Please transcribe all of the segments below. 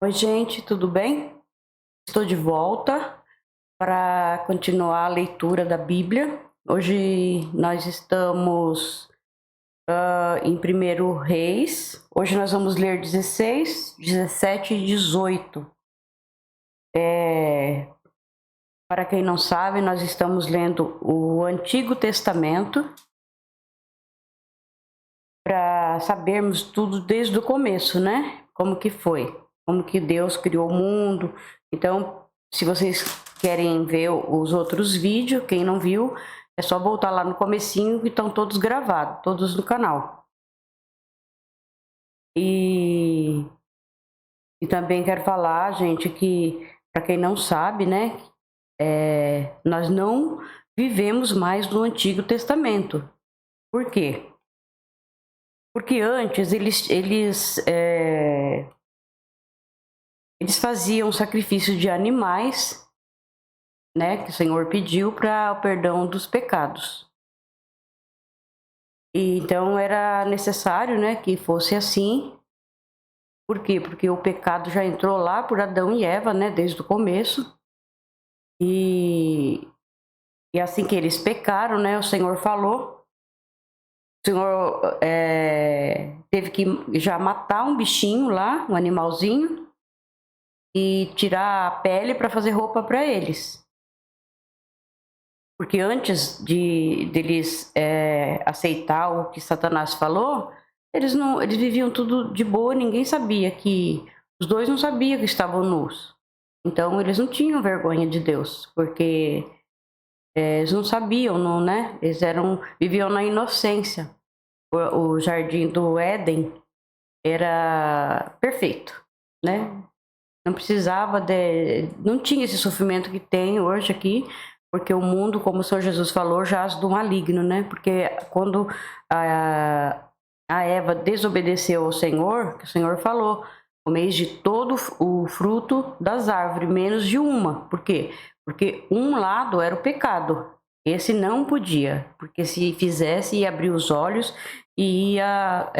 Oi, gente, tudo bem? Estou de volta para continuar a leitura da Bíblia. Hoje nós estamos em Primeiro Reis. Hoje nós vamos ler 16, 17 e 18. Para quem não sabe, nós estamos lendo o Antigo Testamento para sabermos tudo desde o começo, né? Como que foi, como que Deus criou o mundo. Então, se vocês querem ver os outros vídeos, quem não viu, é só voltar lá no comecinho que estão todos gravados, todos no canal. E, e também quero falar, gente, que para quem não sabe, né, nós não vivemos mais no Antigo Testamento. Por quê? Porque antes eles faziam sacrifício de animais, né, que o Senhor pediu para o perdão dos pecados. E então era necessário, né, que fosse assim. Por quê? Porque o pecado já entrou lá por Adão e Eva, né, desde o começo. E, e assim que eles pecaram, né, o Senhor falou. O Senhor teve que já matar um bichinho lá, um animalzinho, e tirar a pele para fazer roupa para eles. Porque antes deles aceitar o que Satanás falou, eles viviam tudo de boa, ninguém sabia que os dois não sabiam que estavam nus. Então eles não tinham vergonha de Deus, porque eles não sabiam, não, né? Viviam na inocência. O jardim do Éden era perfeito, né? Não precisava não tinha esse sofrimento que tem hoje aqui, porque o mundo, como o Senhor Jesus falou, jaz do maligno, né? Porque quando a Eva desobedeceu ao Senhor, que o Senhor falou, comeis de todo o fruto das árvores, menos de uma. Por quê? Porque um lado era o pecado, esse não podia, porque se fizesse ia abrir os olhos e ia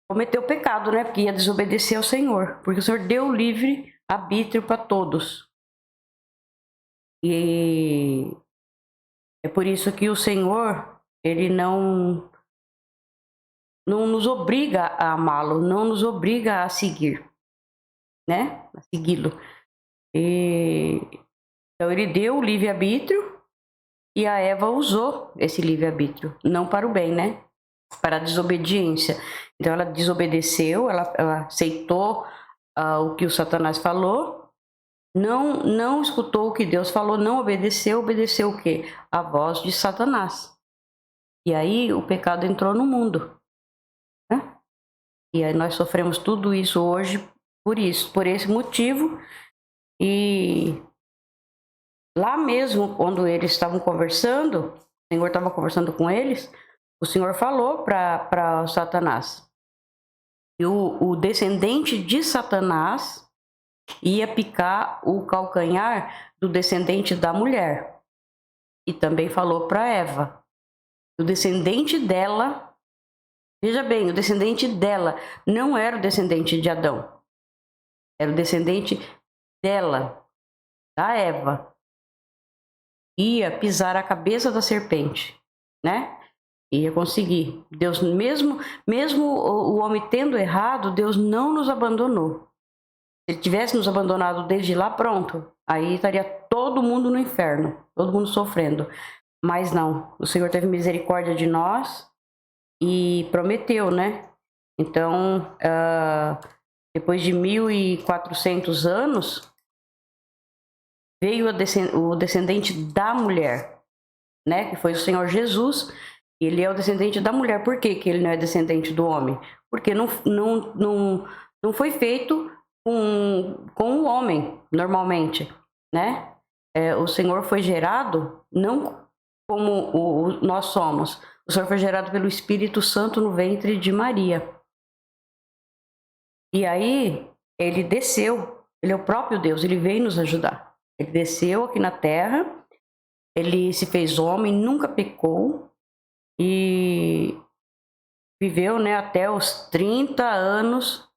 cometeu pecado, né? Porque ia desobedecer ao Senhor. Porque o Senhor deu livre arbítrio para todos. E é por isso que o Senhor, ele não nos obriga a amá-lo, não nos obriga a seguir, né? A segui-lo. Então ele deu o livre-arbítrio e a Eva usou esse livre-arbítrio, não para o bem, né? Para a desobediência. Então ela desobedeceu, ela aceitou o que o Satanás falou, não escutou o que Deus falou, não obedeceu, obedeceu o quê? A voz de Satanás. E aí o pecado entrou no mundo, né? E aí nós sofremos tudo isso hoje por isso, por esse motivo. E lá mesmo, quando eles estavam conversando, o Senhor estava conversando com eles, o Senhor falou para Satanás. E o descendente de Satanás ia picar o calcanhar do descendente da mulher. E também falou para Eva. O descendente dela, veja bem, o descendente dela não era o descendente de Adão. Era o descendente dela, da Eva. Ia pisar a cabeça da serpente, né? Ia conseguir. Deus, mesmo o homem tendo errado, Deus não nos abandonou. Se ele tivesse nos abandonado desde lá, pronto. Aí estaria todo mundo no inferno, todo mundo sofrendo. Mas não, o Senhor teve misericórdia de nós e prometeu, né? Então, depois de 1400 anos, veio o descendente da mulher, né? Que foi o Senhor Jesus. Ele é o descendente da mulher. Por que ele não é descendente do homem? Porque não foi feito com o homem, normalmente, né? O Senhor foi gerado não como nós somos. O Senhor foi gerado pelo Espírito Santo no ventre de Maria. E aí, ele desceu. Ele é o próprio Deus, ele veio nos ajudar. Ele desceu aqui na terra, ele se fez homem, nunca pecou e viveu, né, até os 30 anos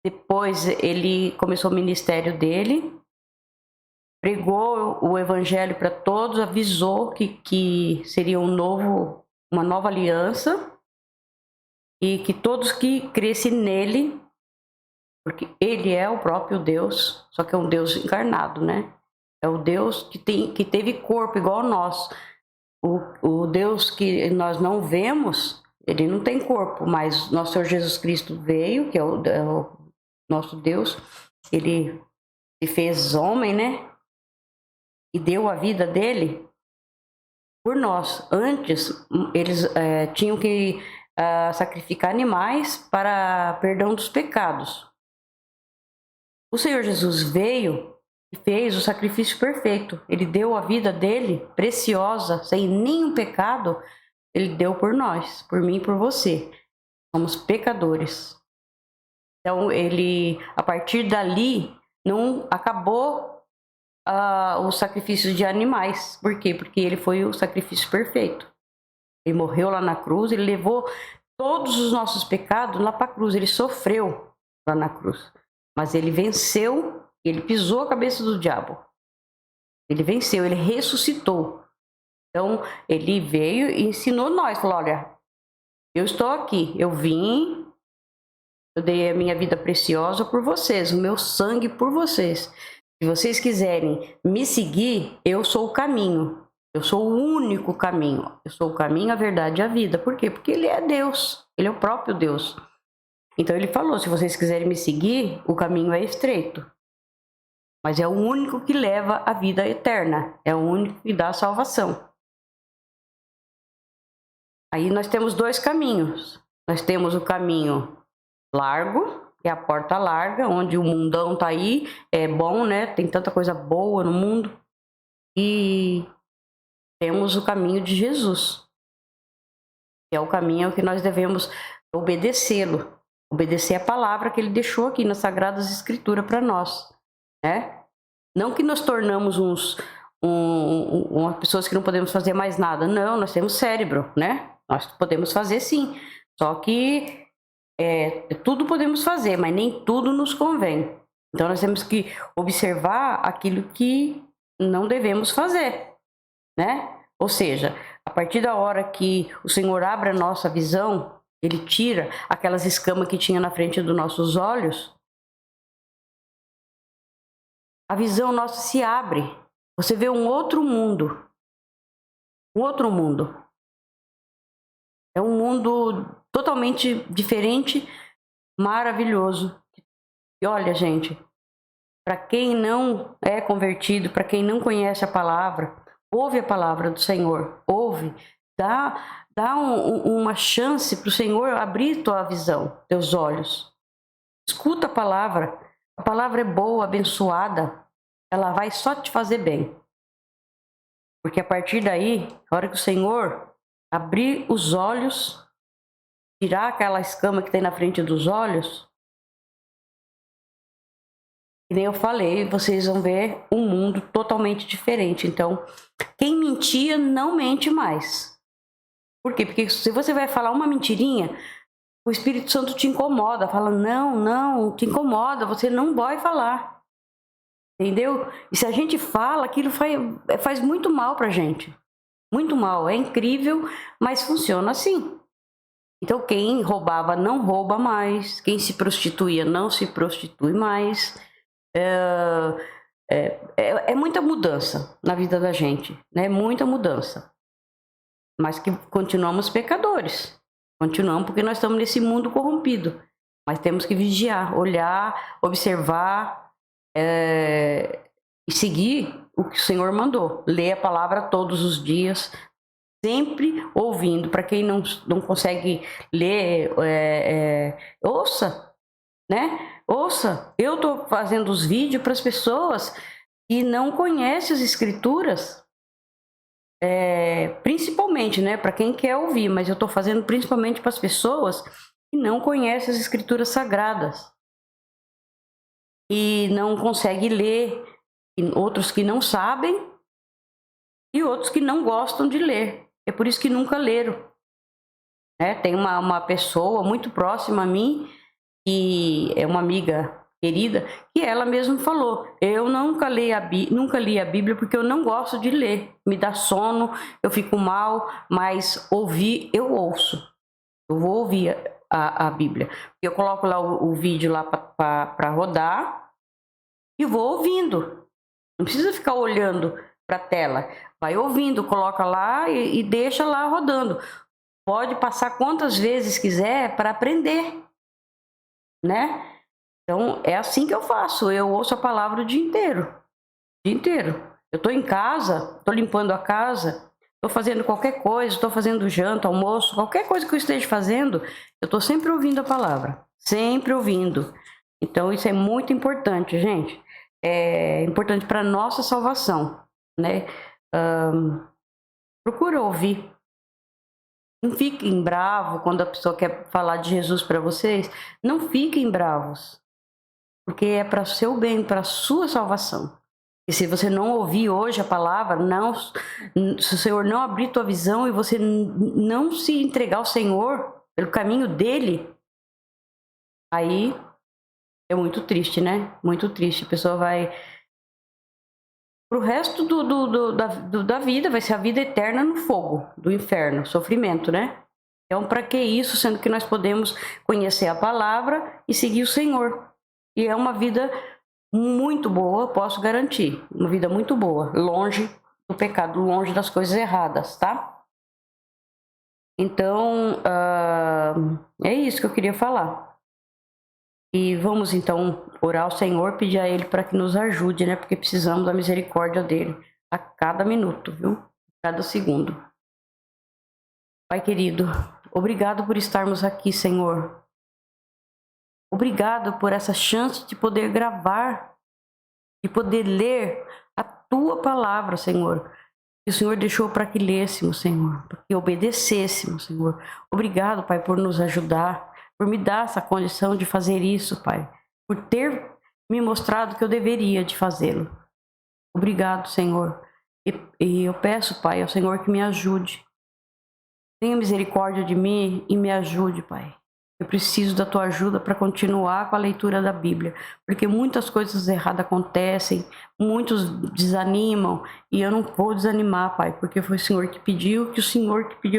Depois ele começou o ministério dele, pregou o evangelho para todos, avisou que seria uma nova aliança e que todos que crescem nele, porque ele é o próprio Deus, só que é um Deus encarnado, né? É o Deus que teve corpo igual a nós. O Deus que nós não vemos, ele não tem corpo, mas nosso Senhor Jesus Cristo veio, que é o nosso Deus, ele se fez homem, né? E deu a vida dele por nós. Antes, eles tinham que sacrificar animais para perdão dos pecados. O Senhor Jesus veio e fez o sacrifício perfeito. Ele deu a vida dele, preciosa, sem nenhum pecado. Ele deu por nós, por mim e por você. Somos pecadores. Então, ele, a partir dali, não acabou o sacrifício de animais. Por quê? Porque ele foi o sacrifício perfeito. Ele morreu lá na cruz, ele levou todos os nossos pecados lá para a cruz. Ele sofreu lá na cruz. Mas ele venceu, ele pisou a cabeça do diabo. Ele venceu, ele ressuscitou. Então, ele veio e ensinou nós. Falou, olha, eu estou aqui, eu vim, eu dei a minha vida preciosa por vocês, o meu sangue por vocês. Se vocês quiserem me seguir, eu sou o caminho. Eu sou o único caminho. Eu sou o caminho, a verdade e a vida. Por quê? Porque ele é Deus. Ele é o próprio Deus. Então ele falou, se vocês quiserem me seguir, o caminho é estreito. Mas é o único que leva a vida eterna. É o único que dá a salvação. Aí nós temos dois caminhos. Nós temos o caminho largo, que é a porta larga, onde o mundão tá aí, é bom, né? Tem tanta coisa boa no mundo. E temos o caminho de Jesus, que é o caminho que nós devemos obedecê-lo, obedecer a palavra que ele deixou aqui nas Sagradas Escrituras para nós, né? Não que nos tornamos umas pessoas que não podemos fazer mais nada, não, nós temos cérebro, né? Nós podemos fazer sim, só que tudo podemos fazer, mas nem tudo nos convém. Então nós temos que observar aquilo que não devemos fazer, né? Ou seja, a partir da hora que o Senhor abre a nossa visão, ele tira aquelas escamas que tinha na frente dos nossos olhos, a visão nossa se abre. Você vê um outro mundo. Um outro mundo. É um mundo totalmente diferente, maravilhoso. E olha, gente, para quem não é convertido, para quem não conhece a palavra, ouve a palavra do Senhor, ouve, dá uma chance para o Senhor abrir tua visão, teus olhos. Escuta a palavra é boa, abençoada, ela vai só te fazer bem. Porque a partir daí, a hora que o Senhor abrir os olhos, tirar aquela escama que tem na frente dos olhos, que nem eu falei, vocês vão ver um mundo totalmente diferente. Então, quem mentia não mente mais. Por quê? Porque se você vai falar uma mentirinha, o Espírito Santo te incomoda, fala, não, te incomoda, você não vai falar. Entendeu? E se a gente fala, aquilo faz muito mal pra gente. Muito mal, é incrível, mas funciona assim. Então quem roubava não rouba mais, quem se prostituía não se prostitui mais. É muita mudança na vida da gente, né? Muita mudança. Mas que continuamos pecadores. Continuamos porque nós estamos nesse mundo corrompido. Mas temos que vigiar, olhar, observar e seguir o que o Senhor mandou. Ler a palavra todos os dias, sempre ouvindo. Para quem não consegue ler, ouça, né? Ouça. Eu estou fazendo os vídeos para as pessoas que não conhecem as Escrituras. Principalmente, né, para quem quer ouvir, mas eu estou fazendo principalmente para as pessoas que não conhecem as Escrituras Sagradas e não conseguem ler, e outros que não sabem e outros que não gostam de ler. É por isso que nunca leram. Tem uma pessoa muito próxima a mim que é uma amiga querida, que ela mesma falou: eu nunca li a Bíblia porque eu não gosto de ler, me dá sono, eu fico mal, mas ouvir eu ouço. Eu vou ouvir a Bíblia. Eu coloco lá o vídeo lá para rodar e vou ouvindo. Não precisa ficar olhando para a tela. Vai ouvindo, coloca lá e deixa lá rodando. Pode passar quantas vezes quiser para aprender, né? Então é assim que eu faço. Eu ouço a palavra o dia inteiro. O dia inteiro. Eu estou em casa, estou limpando a casa, estou fazendo qualquer coisa, estou fazendo janta, almoço, qualquer coisa que eu esteja fazendo, eu estou sempre ouvindo a palavra. Sempre ouvindo. Então isso é muito importante, gente. É importante para nossa salvação, né? Procura ouvir. Não fiquem bravos quando a pessoa quer falar de Jesus para vocês. Não fiquem bravos, porque é para o seu bem, para a sua salvação. E se você não ouvir hoje a palavra, não, se o Senhor não abrir tua visão e você não se entregar ao Senhor pelo caminho dele, aí é muito triste, né? Muito triste. A pessoa vai pro resto da vida, vai ser a vida eterna no fogo do inferno, sofrimento, né? Então, para que isso, sendo que nós podemos conhecer a palavra e seguir o Senhor? E é uma vida muito boa, posso garantir. Uma vida muito boa, longe do pecado, longe das coisas erradas, tá? Então, é isso que eu queria falar. E vamos então orar ao Senhor, pedir a Ele para que nos ajude, né? Porque precisamos da misericórdia dele a cada minuto, viu? A cada segundo. Pai querido, obrigado por estarmos aqui, Senhor. Obrigado por essa chance de poder gravar, de poder ler a Tua palavra, Senhor. Que o Senhor deixou para que lêssemos, Senhor, para que obedecêssemos, Senhor. Obrigado, Pai, por nos ajudar, por me dar essa condição de fazer isso, Pai, por ter me mostrado que eu deveria de fazê-lo. Obrigado, Senhor. E eu peço, Pai, ao Senhor que me ajude. Tenha misericórdia de mim e me ajude, Pai. Eu preciso da tua ajuda para continuar com a leitura da Bíblia, porque muitas coisas erradas acontecem, muitos desanimam, e eu não vou desanimar, Pai, porque foi o Senhor que pediu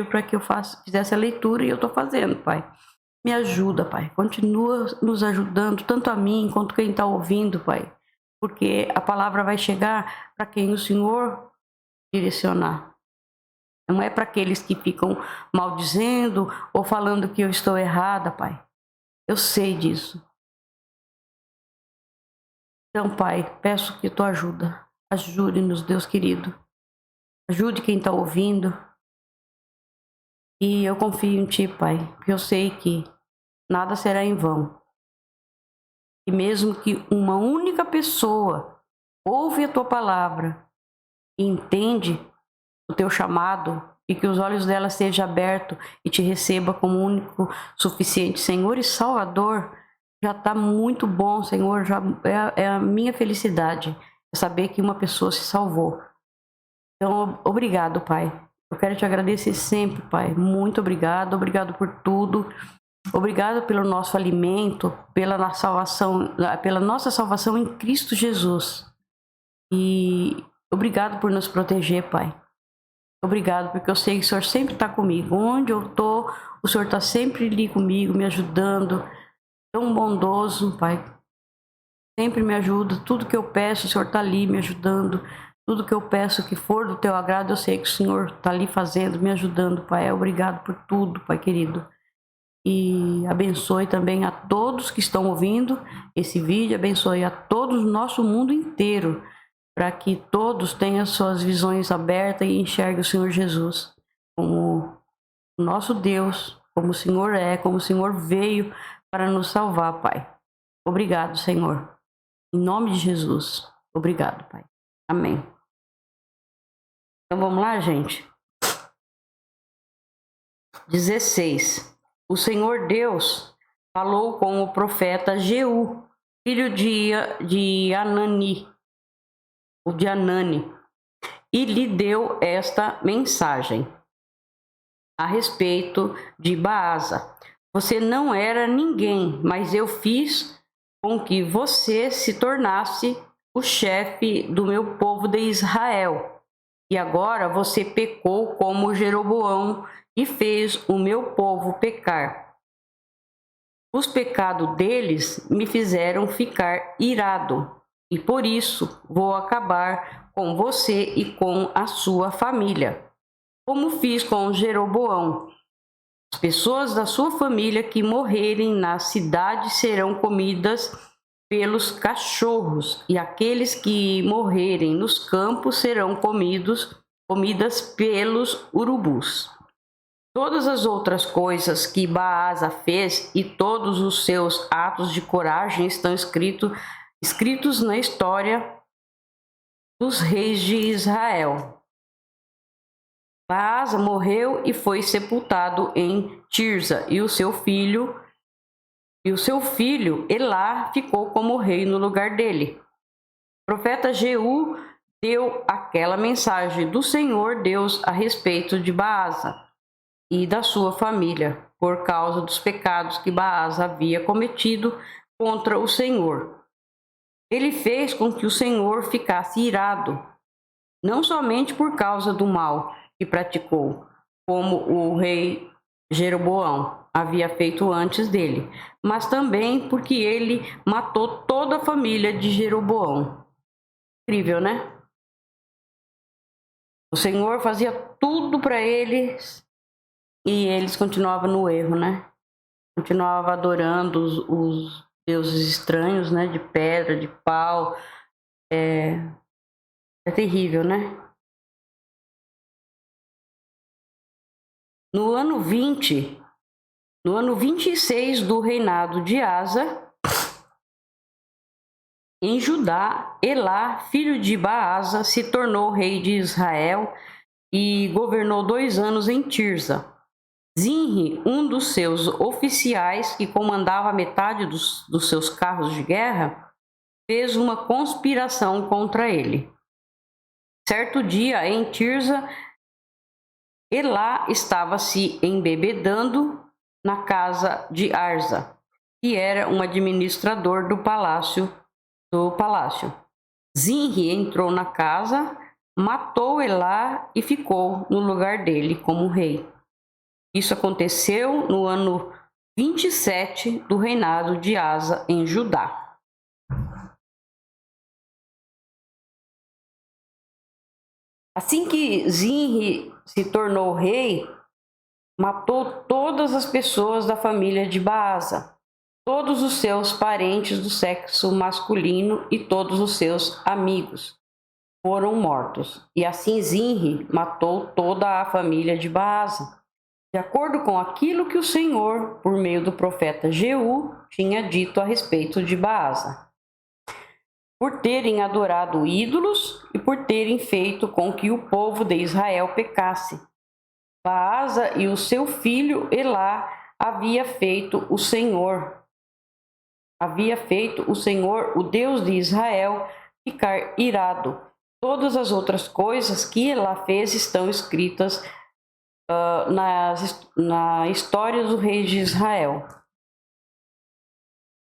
para que eu fizesse a leitura e eu estou fazendo, Pai. Me ajuda, Pai. Continua nos ajudando, tanto a mim quanto quem está ouvindo, Pai, porque a palavra vai chegar para quem o Senhor direcionar. Não é para aqueles que ficam maldizendo ou falando que eu estou errada, Pai. Eu sei disso. Então, Pai, peço que tu ajuda. Ajude-nos, Deus querido. Ajude quem está ouvindo. E eu confio em Ti, Pai, porque eu sei que nada será em vão. E mesmo que uma única pessoa ouve a Tua palavra e entende o Teu chamado, e que os olhos dela estejam abertos e te receba como único, suficiente Senhor e Salvador, já está muito bom, Senhor, já é a minha felicidade, saber que uma pessoa se salvou. Então, obrigado, Pai. Eu quero te agradecer sempre, Pai. Muito obrigado, obrigado por tudo. Obrigado pelo nosso alimento, pela nossa salvação em Cristo Jesus. E obrigado por nos proteger, Pai. Obrigado, porque eu sei que o Senhor sempre está comigo. Onde eu estou, o Senhor está sempre ali comigo, me ajudando. Tão bondoso, Pai. Sempre me ajuda. Tudo que eu peço, o Senhor está ali me ajudando. Tudo que eu peço que for do Teu agrado, eu sei que o Senhor está ali fazendo, me ajudando, Pai. Obrigado por tudo, Pai querido. E abençoe também a todos que estão ouvindo esse vídeo. Abençoe a todos no nosso mundo inteiro, para que todos tenham suas visões abertas e enxerguem o Senhor Jesus como o nosso Deus, como o Senhor é, como o Senhor veio para nos salvar, Pai. Obrigado, Senhor. Em nome de Jesus. Obrigado, Pai. Amém. Então vamos lá, gente. 16. O Senhor Deus falou com o profeta Jeú, filho de Anani, e lhe deu esta mensagem a respeito de Baasa: Você não era ninguém, mas eu fiz com que você se tornasse o chefe do meu povo de Israel. E agora você pecou como Jeroboão e fez o meu povo pecar. Os pecados deles me fizeram ficar irado, e por isso vou acabar com você e com a sua família, como fiz com Jeroboão. As pessoas da sua família que morrerem na cidade serão comidas pelos cachorros, e aqueles que morrerem nos campos serão comidas pelos urubus. Todas as outras coisas que Baasa fez e todos os seus atos de coragem estão escritos na história dos reis de Israel. Baasa morreu e foi sepultado em Tirza, e o seu filho Elá ficou como rei no lugar dele. O profeta Jeú deu aquela mensagem do Senhor Deus a respeito de Baasa e da sua família, por causa dos pecados que Baasa havia cometido contra o Senhor. Ele fez com que o Senhor ficasse irado, não somente por causa do mal que praticou, como o rei Jeroboão havia feito antes dele, mas também porque ele matou toda a família de Jeroboão. Incrível, né? O Senhor fazia tudo para eles e eles continuavam no erro, né? Continuavam adorando os deuses estranhos, né? De pedra, de pau. É terrível, né? No ano 26 do reinado de Asa, em Judá, Elá, filho de Baasa, se tornou rei de Israel e governou 2 anos em Tirza. Zinri, um dos seus oficiais, que comandava metade dos seus carros de guerra, fez uma conspiração contra ele. Certo dia, em Tirza, Elá estava se embebedando na casa de Arza, que era um administrador do palácio. Zinri entrou na casa, matou Elá e ficou no lugar dele como rei. Isso aconteceu no ano 27 do reinado de Asa em Judá. Assim que Zinri se tornou rei, matou todas as pessoas da família de Baasa, todos os seus parentes do sexo masculino e todos os seus amigos foram mortos. E assim Zinri matou toda a família de Baasa, de acordo com aquilo que o Senhor, por meio do profeta Jeú, tinha dito a respeito de Baasa, por terem adorado ídolos e por terem feito com que o povo de Israel pecasse. Baasa e o seu filho Elá havia feito o Senhor, o Deus de Israel, ficar irado. Todas as outras coisas que Elá fez estão escritas na história dos reis de Israel.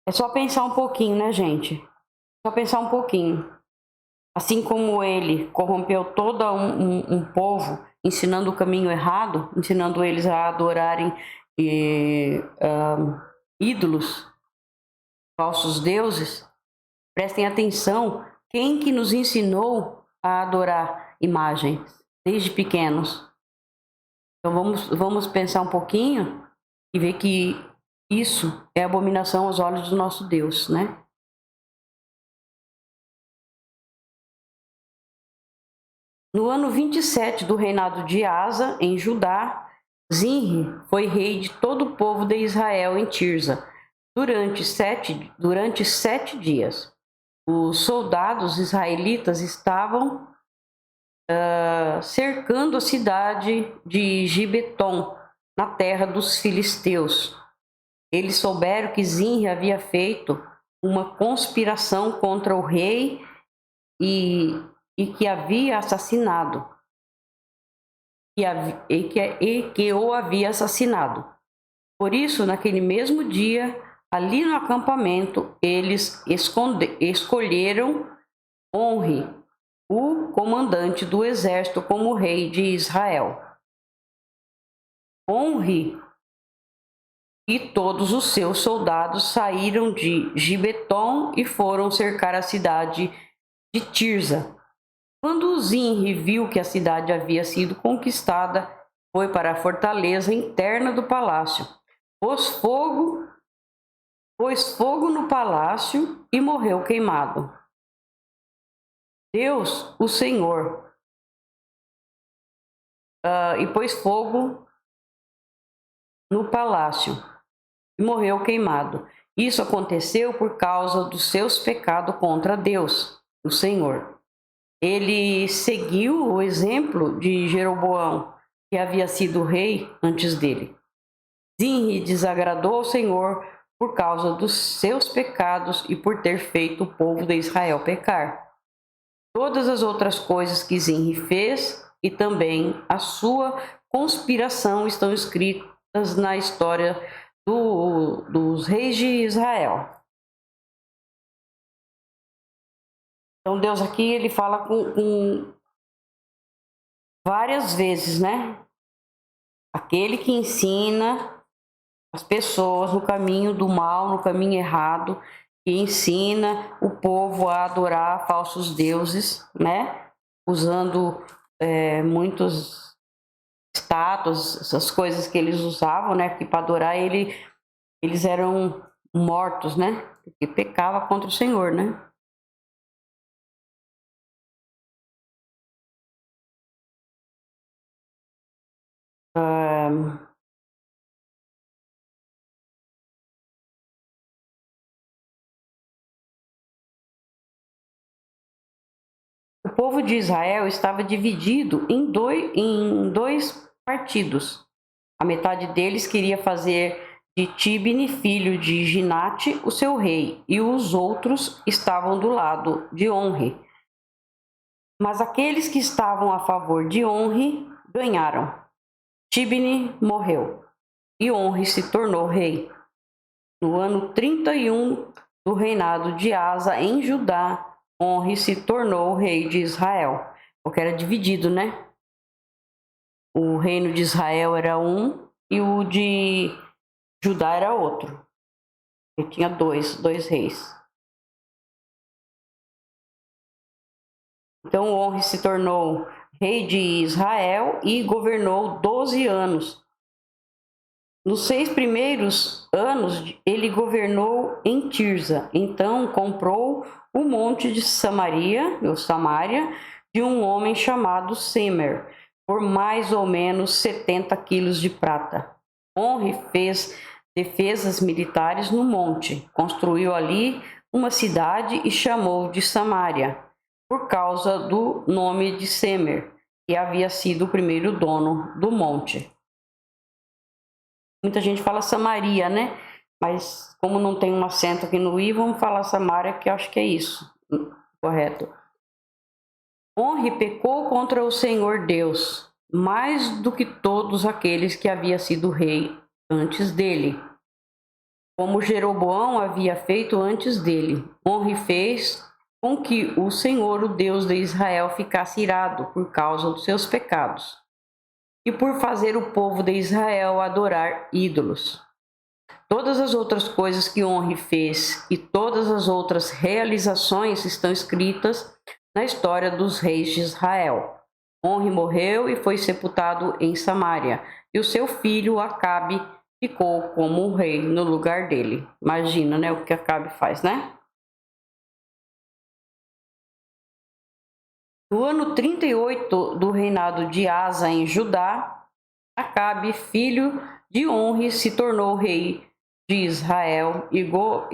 É só pensar um pouquinho, né, gente? Só pensar um pouquinho. Assim como ele corrompeu todo um povo, ensinando o caminho errado, ensinando eles a adorarem ídolos, falsos deuses. Prestem atenção, quem que nos ensinou a adorar imagens desde pequenos? Então vamos pensar um pouquinho e ver que isso é abominação aos olhos do nosso Deus, né? No ano 27 do reinado de Asa, em Judá, Zinri foi rei de todo o povo de Israel em Tirza, durante 7 dias. Os soldados israelitas estavam cercando a cidade de Gibeton, na terra dos filisteus. Eles souberam que Zinri havia feito uma conspiração contra o rei e que havia assassinado, que o havia assassinado. Por isso, naquele mesmo dia, ali no acampamento, eles escolheram Onri, o comandante do exército, como rei de Israel. Onri e todos os seus soldados saíram de Gibeton e foram cercar a cidade de Tirza. Quando Zinri viu que a cidade havia sido conquistada, foi para a fortaleza interna do palácio, pôs fogo no palácio e morreu queimado. Deus, o Senhor, e pôs fogo no palácio e morreu queimado. Isso aconteceu por causa dos seus pecados contra Deus, o Senhor. Ele seguiu o exemplo de Jeroboão, que havia sido rei antes dele. Zinri desagradou ao Senhor por causa dos seus pecados e por ter feito o povo de Israel pecar. Todas as outras coisas que Zinri fez e também a sua conspiração estão escritas na história dos reis de Israel. Então Deus aqui ele fala com várias vezes, né? Aquele que ensina as pessoas no caminho do mal, no caminho errado, que ensina o povo a adorar falsos deuses, né? Usando muitos estátuas, essas coisas que eles usavam, né? Que para adorar eles eram mortos, né? Porque pecava contra o Senhor, né? O povo de Israel estava dividido em dois partidos. A metade deles queria fazer de Tibni, filho de Ginate, o seu rei, e os outros estavam do lado de Onri. Mas aqueles que estavam a favor de Onri ganharam. Tibni morreu e Onri se tornou rei. No ano 31 do reinado de Asa em Judá, Onri se tornou rei de Israel, porque era dividido, né? O reino de Israel era um e o de Judá era outro. Ele tinha dois reis. Então Onri se tornou rei de Israel e governou 12 anos. Nos 6 primeiros anos, ele governou em Tirza. Então comprou o monte de Samaria, de um homem chamado Semer, por mais ou menos 70 quilos de prata. Onri fez defesas militares no monte, construiu ali uma cidade e chamou de Samaria, por causa do nome de Semer, que havia sido o primeiro dono do monte. Muita gente fala Samaria, né? Mas como não tem um acento aqui no i, vamos falar Samaria, que eu acho que é isso, correto. Onri pecou contra o Senhor Deus, mais do que todos aqueles que havia sido rei antes dele, como Jeroboão havia feito antes dele. Onri fez com que o Senhor, o Deus de Israel, ficasse irado por causa dos seus pecados e por fazer o povo de Israel adorar ídolos. Todas as outras coisas que Onri fez e todas as outras realizações estão escritas na história dos reis de Israel. Onri morreu e foi sepultado em Samaria, e o seu filho Acabe ficou como rei no lugar dele. Imagina, né, o que Acabe faz, né? No ano 38 do reinado de Asa em Judá, Acabe, filho de Onri, se tornou rei de Israel e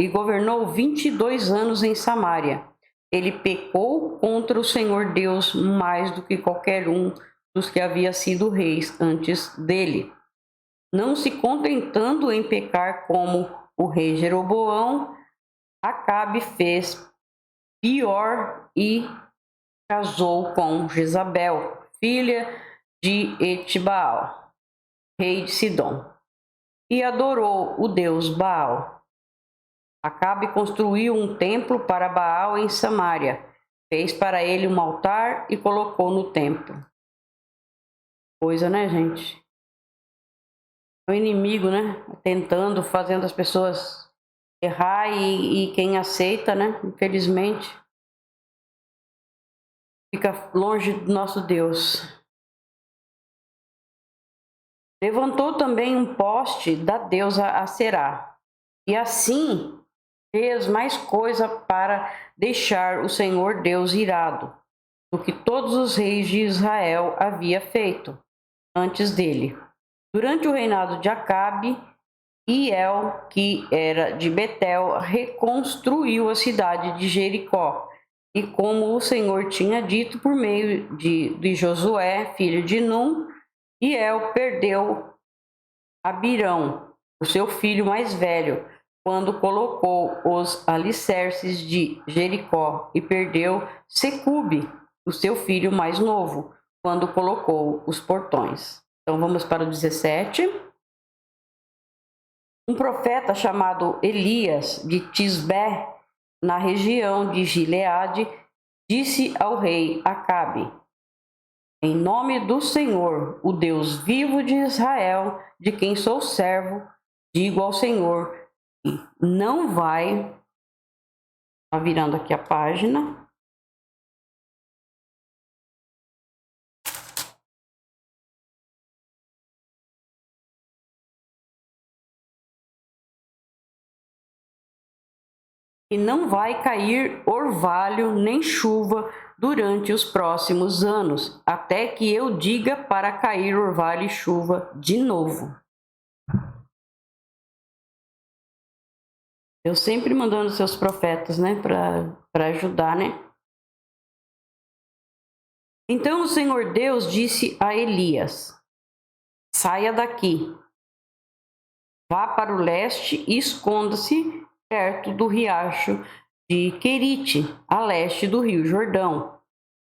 governou 22 anos em Samaria. Ele pecou contra o Senhor Deus mais do que qualquer um dos que havia sido reis antes dele. Não se contentando em pecar como o rei Jeroboão, Acabe fez pior e casou com Jezabel, filha de Etibaal, rei de Sidom. e adorou o deus Baal. Acabe construiu um templo para Baal em Samaria, fez para ele um altar e colocou no templo. Coisa, né, gente? O inimigo, né, tentando, fazendo as pessoas errar e quem aceita, né, infelizmente, fica longe do nosso Deus. Levantou também um poste da deusa Aserá, e assim fez mais coisa para deixar o Senhor Deus irado do que todos os reis de Israel havia feito antes dele. Durante o reinado de Acabe, Iel, que era de Betel, reconstruiu a cidade de Jericó. E como o Senhor tinha dito por meio de Josué, filho de Num, Iel perdeu Abirão, o seu filho mais velho, quando colocou os alicerces de Jericó, e perdeu Secube, o seu filho mais novo, quando colocou os portões. Então vamos para o 17. Um profeta chamado Elias de Tisbé, na região de Gileade, disse ao rei Acabe: em nome do Senhor, o Deus vivo de Israel, de quem sou servo, digo ao Senhor que não vai. Tá virando aqui a página. E não vai cair orvalho nem chuva durante os próximos anos, até que eu diga para cair orvalho e chuva de novo. Eu sempre mandando seus profetas, né, para ajudar, né? Então o Senhor Deus disse a Elias: saia daqui, vá para o leste e esconda-se perto do riacho de Querite, a leste do rio Jordão.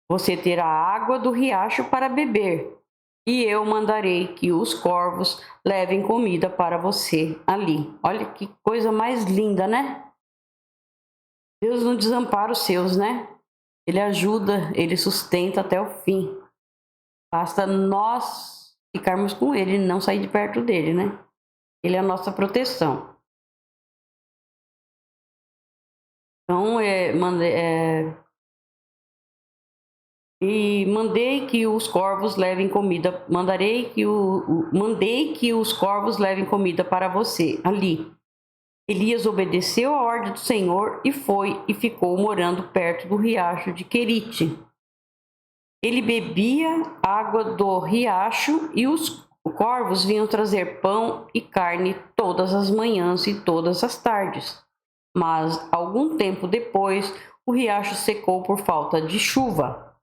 Você terá água do riacho para beber, e eu mandarei que os corvos levem comida para você ali. Olha que coisa mais linda, né? Deus não desampara os seus, né? Ele ajuda, ele sustenta até o fim. Basta nós ficarmos com ele e não sair de perto dele, né? Ele é a nossa proteção. Então, mandei que os corvos levem comida. Mandei que os corvos levem comida para você ali. Elias obedeceu a ordem do Senhor e foi e ficou morando perto do riacho de Querite. Ele bebia água do riacho e os corvos vinham trazer pão e carne todas as manhãs e todas as tardes. Mas, algum tempo depois, o riacho secou por falta de chuva.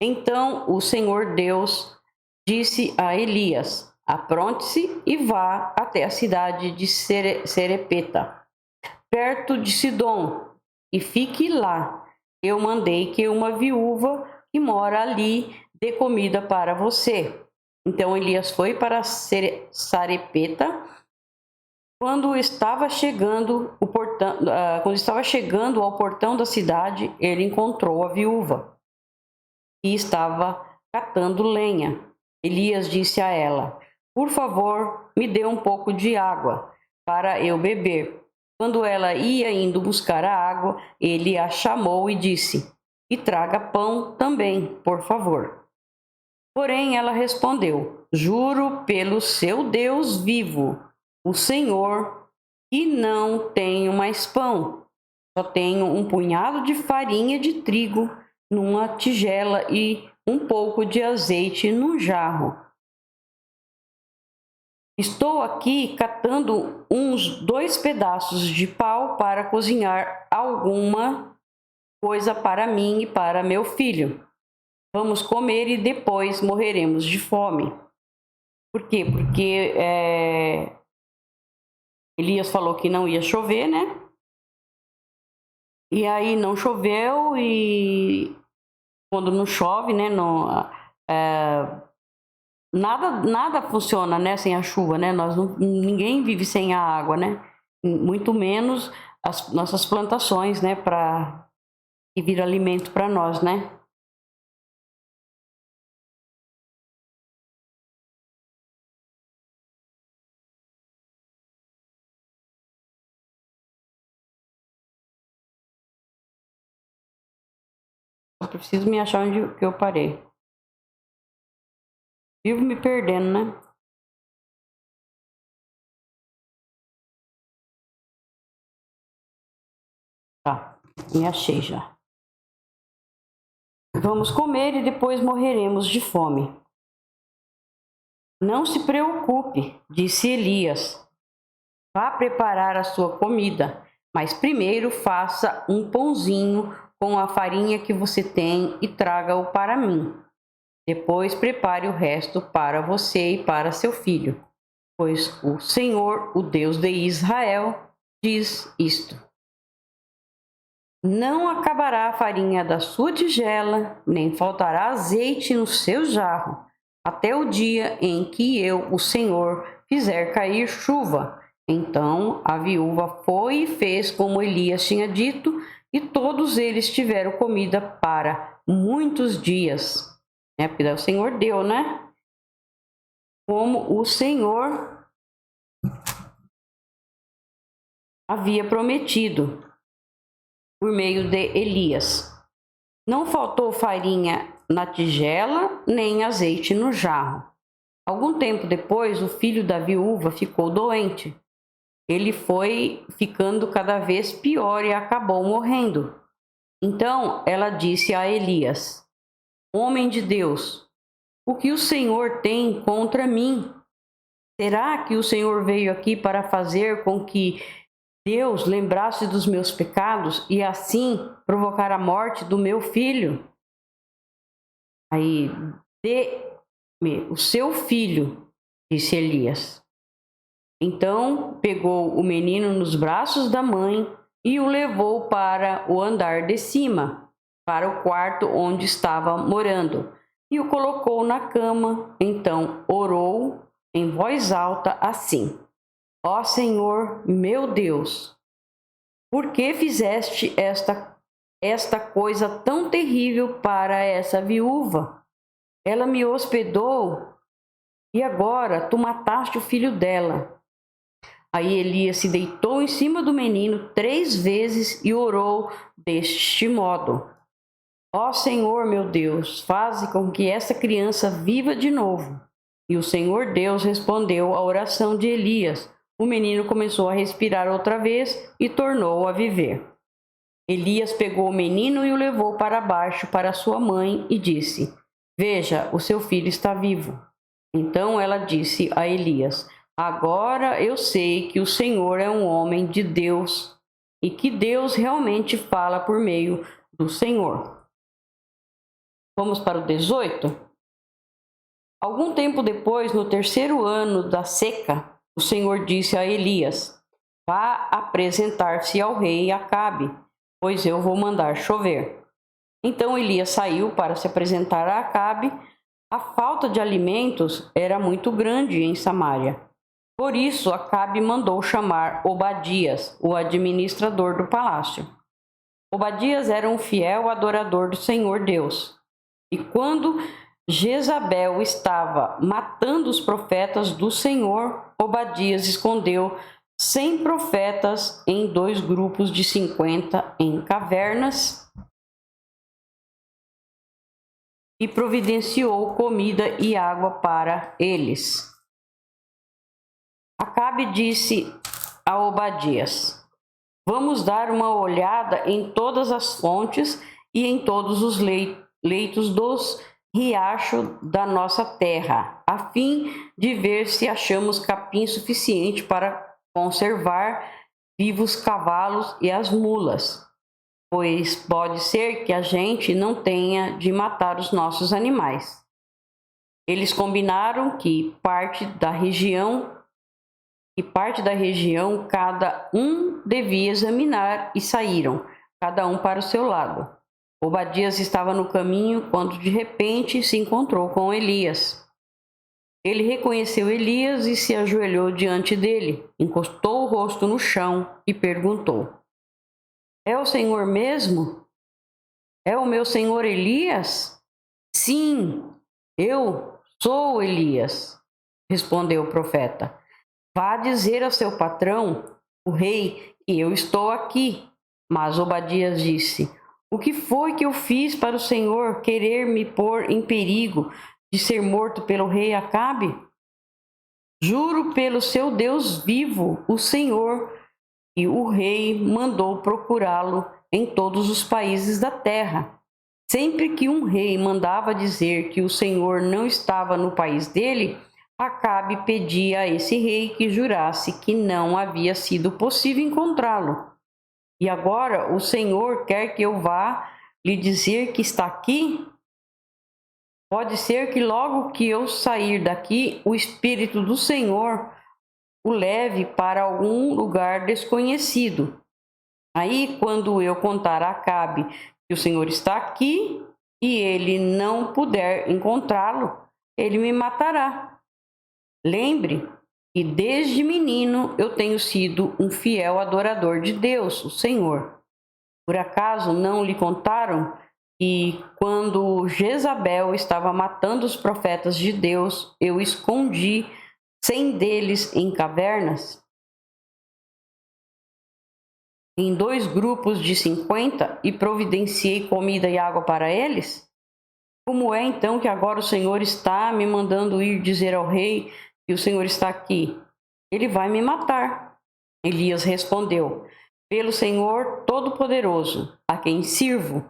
Então o Senhor Deus disse a Elias: apronte-se e vá até a cidade de Serepeta, perto de Sidom, e fique lá. Eu mandei que uma viúva que mora ali dê comida para você. Então Elias foi para Sarepeta. Quando estava chegando ao portão da cidade, ele encontrou a viúva e estava catando lenha. Elias disse a ela: por favor, me dê um pouco de água para eu beber. Quando ela ia indo buscar a água, ele a chamou e disse: e traga pão também, por favor. Porém, ela respondeu: juro pelo seu Deus vivo, o Senhor, que não tenho mais pão. Só tenho um punhado de farinha de trigo numa tigela e um pouco de azeite num jarro. Estou aqui catando uns 2 pedaços de pau para cozinhar alguma coisa para mim e para meu filho. Vamos comer e depois morreremos de fome. Por quê? Porque Elias falou que não ia chover, né? E aí não choveu, e quando não chove, né? nada funciona, né, sem a chuva, né? Ninguém vive sem a água, né? Muito menos as nossas plantações, né, para que vira alimento para nós, né? Eu preciso me achar onde que eu parei. Vivo me perdendo, né? Tá, me achei já. Vamos comer e depois morreremos de fome. Não se preocupe, disse Elias. Vá preparar a sua comida, mas primeiro faça um pãozinho com a farinha que você tem e traga-o para mim. Depois prepare o resto para você e para seu filho, pois o Senhor, o Deus de Israel, diz isto: não acabará a farinha da sua tigela, nem faltará azeite no seu jarro, até o dia em que eu, o Senhor, fizer cair chuva. Então a viúva foi e fez como Elias tinha dito, e todos eles tiveram comida para muitos dias. Porque o Senhor deu, né? Como o Senhor havia prometido por meio de Elias. Não faltou farinha na tigela, nem azeite no jarro. Algum tempo depois, o filho da viúva ficou doente. Ele foi ficando cada vez pior e acabou morrendo. Então ela disse a Elias: homem de Deus, o que o Senhor tem contra mim? Será que o Senhor veio aqui para fazer com que Deus lembrasse dos meus pecados e assim provocar a morte do meu filho? Aí, dê-me o seu filho, disse Elias. Então pegou o menino nos braços da mãe e o levou para o andar de cima, para o quarto onde estava morando, e o colocou na cama. Então orou em voz alta assim: ó Senhor, meu Deus, por que fizeste esta coisa tão terrível para essa viúva? Ela me hospedou e agora tu mataste o filho dela. Aí Elias se deitou em cima do menino 3 vezes e orou deste modo: ó Senhor, meu Deus, faze com que essa criança viva de novo. E o Senhor Deus respondeu à oração de Elias. O menino começou a respirar outra vez e tornou a viver. Elias pegou o menino e o levou para baixo para sua mãe e disse: veja, o seu filho está vivo. Então ela disse a Elias: agora eu sei que o Senhor é um homem de Deus e que Deus realmente fala por meio do Senhor. Vamos para o 18? Algum tempo depois, no 3º ano da seca, o Senhor disse a Elias: vá apresentar-se ao rei Acabe, pois eu vou mandar chover. Então Elias saiu para se apresentar a Acabe. A falta de alimentos era muito grande em Samaria. Por isso, Acabe mandou chamar Obadias, o administrador do palácio. Obadias era um fiel adorador do Senhor Deus. E quando Jezabel estava matando os profetas do Senhor, Obadias escondeu 100 profetas em 2 grupos de 50 em cavernas e providenciou comida e água para eles. Acabe disse a Obadias: vamos dar uma olhada em todas as fontes e em todos os leitos dos riachos da nossa terra, a fim de ver se achamos capim suficiente para conservar vivos cavalos e as mulas, pois pode ser que a gente não tenha de matar os nossos animais. Eles combinaram que parte da região cada um devia examinar e saíram, cada um para o seu lado. Obadias estava no caminho quando de repente se encontrou com Elias. Ele reconheceu Elias e se ajoelhou diante dele, encostou o rosto no chão e perguntou: É o Senhor mesmo? É o meu senhor Elias? Sim, eu sou Elias, respondeu o profeta. Vá dizer ao seu patrão, o rei, que eu estou aqui. Mas Obadias disse: O que foi que eu fiz para o Senhor querer me pôr em perigo de ser morto pelo rei Acabe? Juro pelo seu Deus vivo, o Senhor, e o rei mandou procurá-lo em todos os países da terra. Sempre que um rei mandava dizer que o Senhor não estava no país dele, Acabe pedia a esse rei que jurasse que não havia sido possível encontrá-lo. E agora o Senhor quer que eu vá lhe dizer que está aqui? Pode ser que logo que eu sair daqui, o Espírito do Senhor o leve para algum lugar desconhecido. Aí, quando eu contar a Acabe que o Senhor está aqui e ele não puder encontrá-lo, ele me matará. Lembre que desde menino eu tenho sido um fiel adorador de Deus, o Senhor. Por acaso não lhe contaram que quando Jezabel estava matando os profetas de Deus, eu escondi 100 deles em cavernas? Em 2 grupos de 50 e providenciei comida e água para eles? Como é então que agora o Senhor está me mandando ir dizer ao rei que o Senhor está aqui? Ele vai me matar. Elias respondeu: Pelo Senhor Todo-Poderoso, a quem sirvo,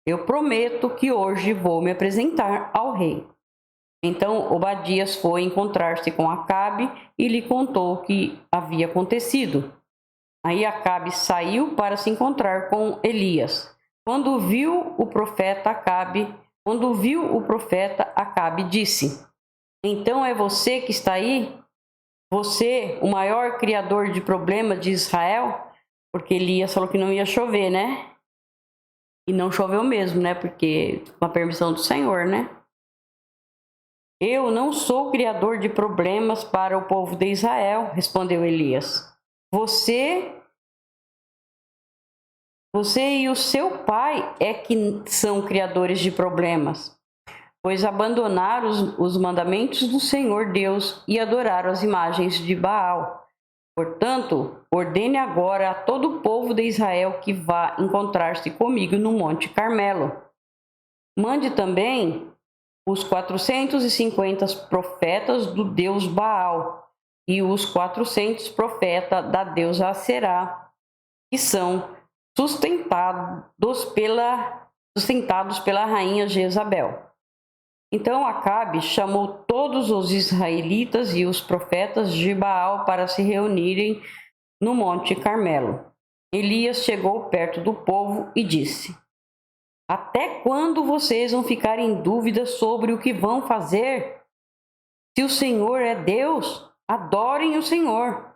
eu prometo que hoje vou me apresentar ao rei. Então Obadias foi encontrar-se com Acabe e lhe contou o que havia acontecido. Aí Acabe saiu para se encontrar com Elias. Quando viu o profeta, Acabe disse: Então é você que está aí? Você, o maior criador de problemas de Israel? Porque Elias falou que não ia chover, né? E não choveu mesmo, né? Porque com a permissão do Senhor, né? Eu não sou criador de problemas para o povo de Israel, respondeu Elias. Você e o seu pai é que são criadores de problemas, pois abandonaram os mandamentos do Senhor Deus e adoraram as imagens de Baal. Portanto, ordene agora a todo o povo de Israel que vá encontrar-se comigo no Monte Carmelo. Mande também os 450 profetas do deus Baal e os 400 profetas da deusa Aserá, que são sustentados pela rainha Jezabel. Então Acabe chamou todos os israelitas e os profetas de Baal para se reunirem no Monte Carmelo. Elias chegou perto do povo e disse: Até quando vocês vão ficar em dúvida sobre o que vão fazer? Se o Senhor é Deus, adorem o Senhor.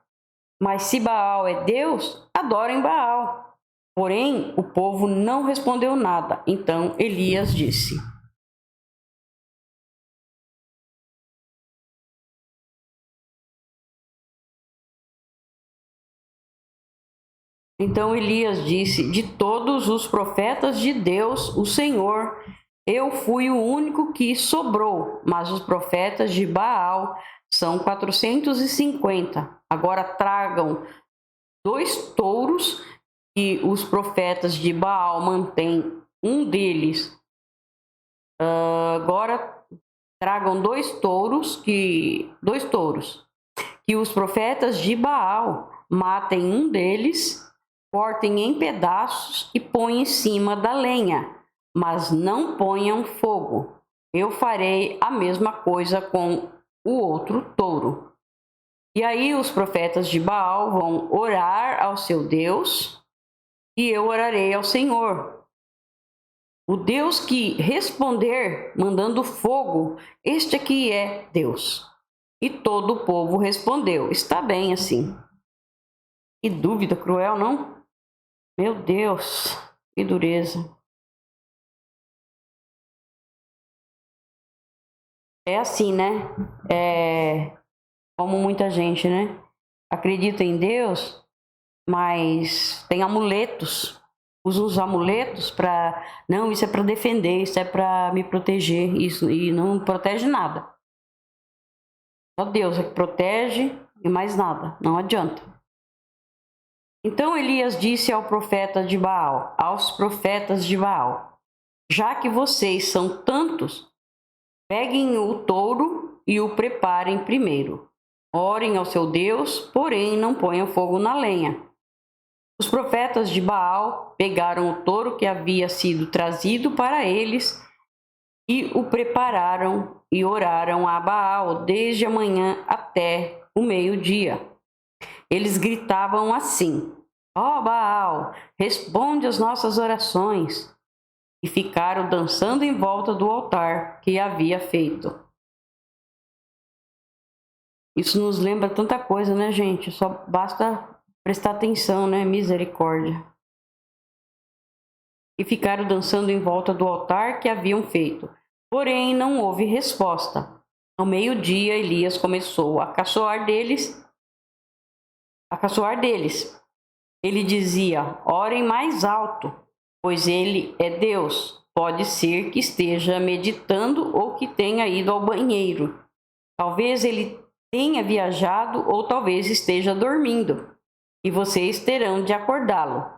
Mas se Baal é Deus, adorem Baal. Porém, o povo não respondeu nada. Então Elias disse: De todos os profetas de Deus, o Senhor, eu fui o único que sobrou, mas os profetas de Baal são 450. Agora tragam 2 touros que os profetas de Baal mantêm, um deles. Agora tragam 2 touros que os profetas de Baal matem um deles, cortem em pedaços e põem em cima da lenha, mas não ponham fogo. Eu farei a mesma coisa com o outro touro. E aí os profetas de Baal vão orar ao seu Deus e eu orarei ao Senhor. O Deus que responder mandando fogo, este aqui é Deus. E todo o povo respondeu: Está bem assim. Que dúvida cruel, não? Meu Deus, que dureza. É assim, né? Como muita gente, né? Acredita em Deus, mas tem amuletos. Usa os amuletos para... Não, isso é para defender, isso é para me proteger. Isso, e não protege nada. Só Deus é que protege e mais nada. Não adianta. Então Elias disse ao profeta de Baal, aos profetas de Baal: já que vocês são tantos, peguem o touro e o preparem primeiro. Orem ao seu Deus, porém não ponham fogo na lenha. Os profetas de Baal pegaram o touro que havia sido trazido para eles e o prepararam e oraram a Baal desde a manhã até o meio-dia. Eles gritavam assim: ó Baal, responde às nossas orações. E ficaram dançando em volta do altar que havia feito. Isso nos lembra tanta coisa, né, gente? Só basta prestar atenção, né? Misericórdia. E ficaram dançando em volta do altar que haviam feito. Porém, não houve resposta. Ao meio-dia, Elias começou a caçoar deles. Ele dizia: orem mais alto, pois ele é Deus. Pode ser que esteja meditando ou que tenha ido ao banheiro. Talvez ele tenha viajado ou talvez esteja dormindo. E vocês terão de acordá-lo.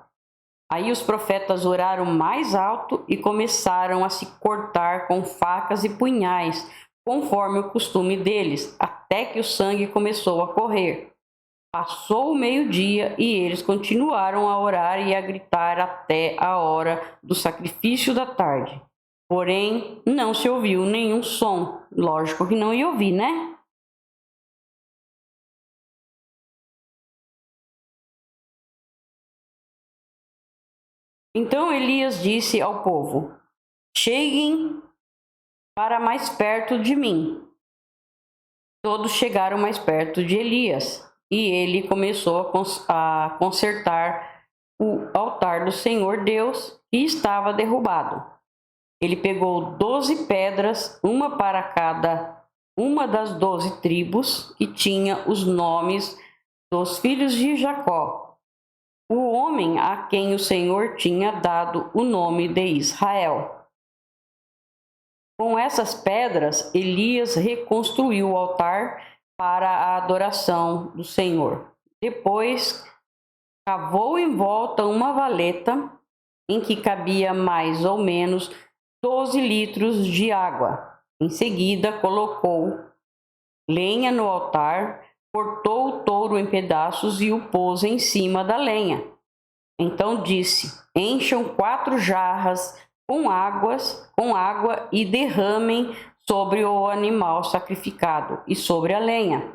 Aí os profetas oraram mais alto e começaram a se cortar com facas e punhais, conforme o costume deles, até que o sangue começou a correr. Passou o meio-dia e eles continuaram a orar e a gritar até a hora do sacrifício da tarde. Porém, não se ouviu nenhum som. Lógico que não ia ouvir, né? Então Elias disse ao povo: cheguem para mais perto de mim. Todos chegaram mais perto de Elias e ele começou a consertar o altar do Senhor Deus que estava derrubado. Ele pegou 12 pedras, uma para cada uma das 12 tribos, que tinha os nomes dos filhos de Jacó, o homem a quem o Senhor tinha dado o nome de Israel. Com essas pedras, Elias reconstruiu o altar para a adoração do Senhor. Depois, cavou em volta uma valeta em que cabia mais ou menos 12 litros de água. Em seguida, colocou lenha no altar, cortou o touro em pedaços e o pôs em cima da lenha. Então disse: encham 4 jarras com água e derramem sobre o animal sacrificado e sobre a lenha.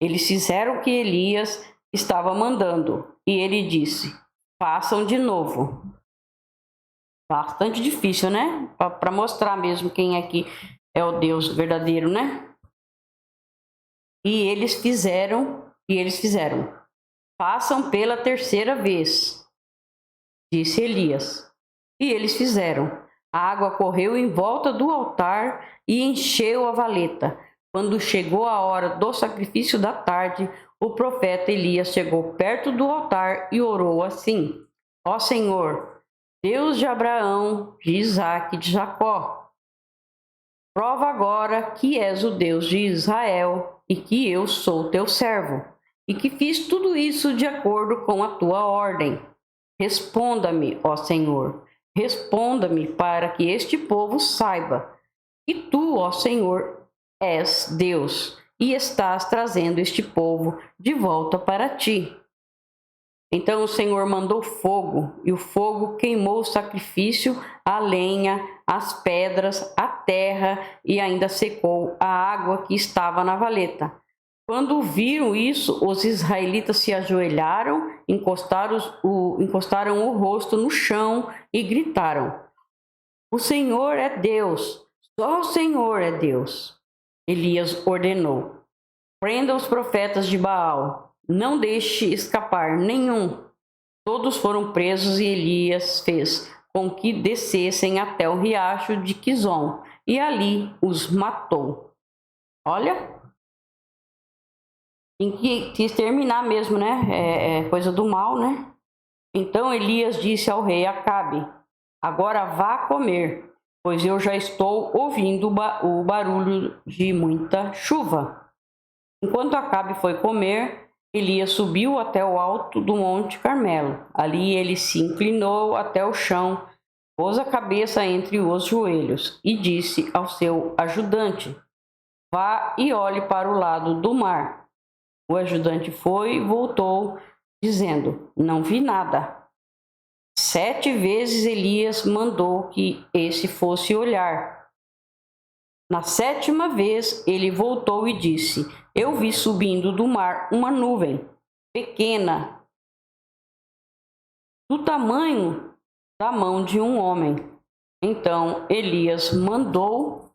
Eles fizeram o que Elias estava mandando e ele disse: façam de novo. Bastante difícil, né? Para mostrar mesmo quem aqui é o Deus verdadeiro, né? E eles fizeram. Façam pela 3ª vez, disse Elias. E eles fizeram. A água correu em volta do altar e encheu a valeta. Quando chegou a hora do sacrifício da tarde, o profeta Elias chegou perto do altar e orou assim: ó Senhor, Deus de Abraão, de Isaque e de Jacó, prova agora que és o Deus de Israel e que eu sou teu servo, e que fiz tudo isso de acordo com a tua ordem. Responda-me, ó Senhor, responda-me para que este povo saiba que tu, ó Senhor, és Deus e estás trazendo este povo de volta para ti. Então o Senhor mandou fogo, e o fogo queimou o sacrifício, a lenha, as pedras, a terra e ainda secou a água que estava na valeta. Quando viram isso, os israelitas se ajoelharam, encostaram o rosto no chão e gritaram: o Senhor é Deus, só o Senhor é Deus. Elias ordenou: prenda os profetas de Baal. Não deixe escapar nenhum. Todos foram presos e Elias fez com que descessem até o riacho de Quizon e ali os matou. Olha, em que quis terminar mesmo, né? Coisa do mal, né? Então Elias disse ao rei Acabe: agora vá comer, pois eu já estou ouvindo o barulho de muita chuva. Enquanto Acabe foi comer, Elias subiu até o alto do Monte Carmelo. Ali ele se inclinou até o chão, pôs a cabeça entre os joelhos e disse ao seu ajudante: vá e olhe para o lado do mar. O ajudante foi e voltou, dizendo: não vi nada. 7 vezes Elias mandou que esse fosse olhar. Na 7ª vez ele voltou e disse: eu vi subindo do mar uma nuvem pequena, do tamanho da mão de um homem. Então Elias mandou: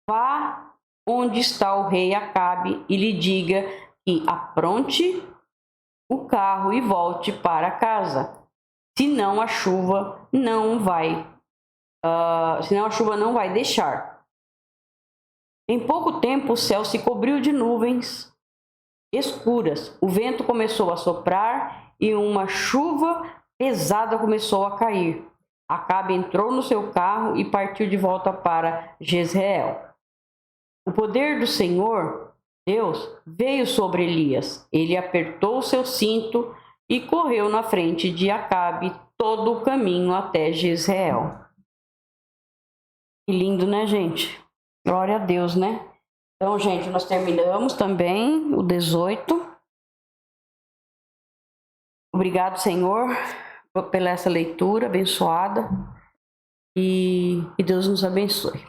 vá onde está o rei Acabe e lhe diga que apronte o carro e volte para casa. Senão a chuva não vai deixar. Em pouco tempo o céu se cobriu de nuvens escuras. O vento começou a soprar e uma chuva pesada começou a cair. Acabe entrou no seu carro e partiu de volta para Jezreel. O poder do Senhor, Deus, veio sobre Elias. Ele apertou seu cinto e correu na frente de Acabe todo o caminho até Jezreel. Que lindo, né, gente? Glória a Deus, né? Então, gente, nós terminamos também o 18. Obrigado, Senhor, pela essa leitura abençoada. E que Deus nos abençoe.